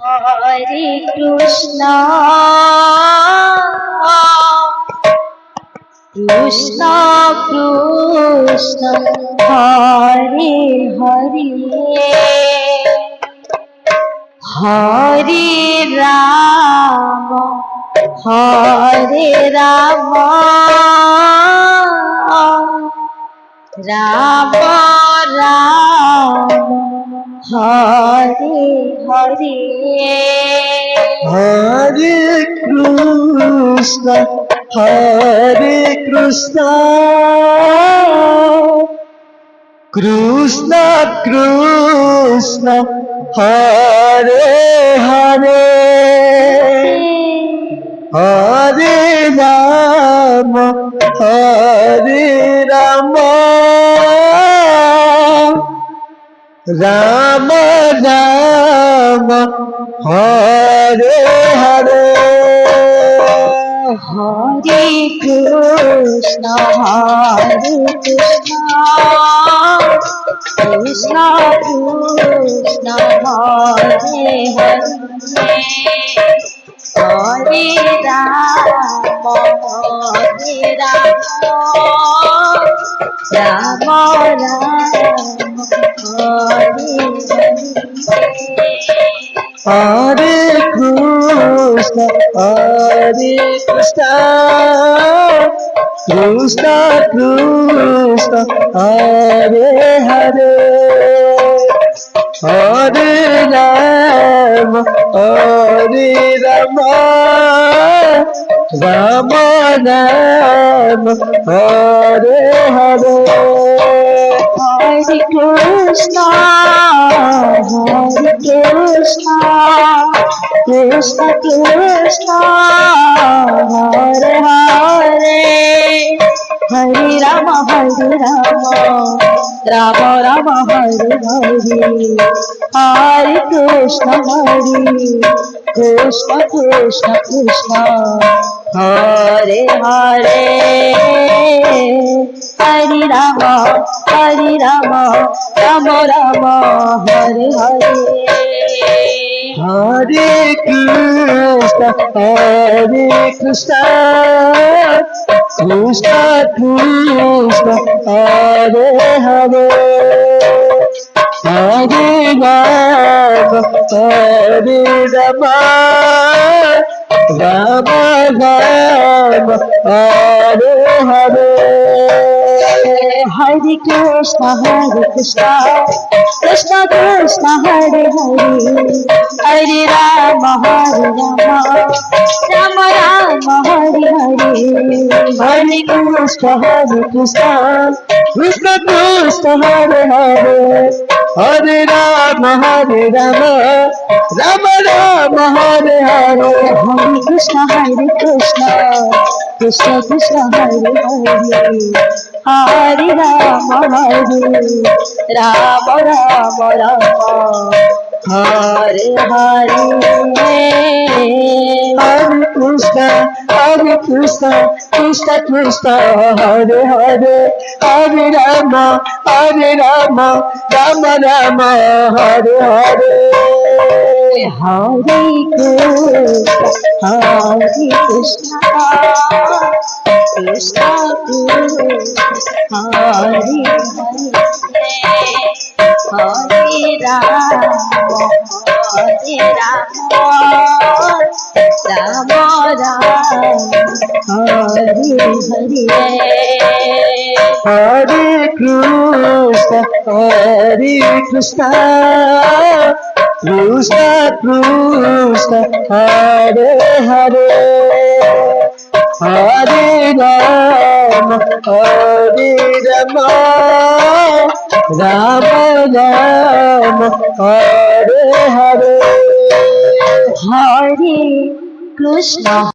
Hare Krishna Krishna Krishna Hare Hare Hare Ram Hare Ram Ram Ram Hare Hare Hare Krishna Krishna Krishna Hare Hare Hare Ram Ram Ram Hare Hare Hare Krishna Krishna Krishna Hare Hare Hare Ram Ram Ram Hare Hare Krishna Krishna Krishna Hare Hare Hare Ram Ram Ram Hare Hare Hare Krishna Krishna Krishna Hare Hare Hare Ram Ram Ram Hare Hare Hare Krishna Krishna Krishna Hare Hare Hare Ram Ram Ram Hare Hare Hare Krishna Krishna Krishna Hare Hare Hare Ram Ram Ram Hare Hare Hare Krishna Krishna Krishna Hare Hare Hare Ram Ram Ram Hare Hare Hare Krishna Krishna Krishna Hare Hare Hare Ram Ram Ram Hare Hare Hare Krishna Krishna Krishna Hare Hare Hare Ram Ram Ram Hare Hare Hare Krishna Krishna Krishna Hare Hare Hare Ram Ram Ram Hare Hare Hare Krishna Krishna Hare Hare Ram Ram Hare Hare Hare Krishna Krishna Hare Hare Hare Ram Ram Ram Hare Hare Hare Krishna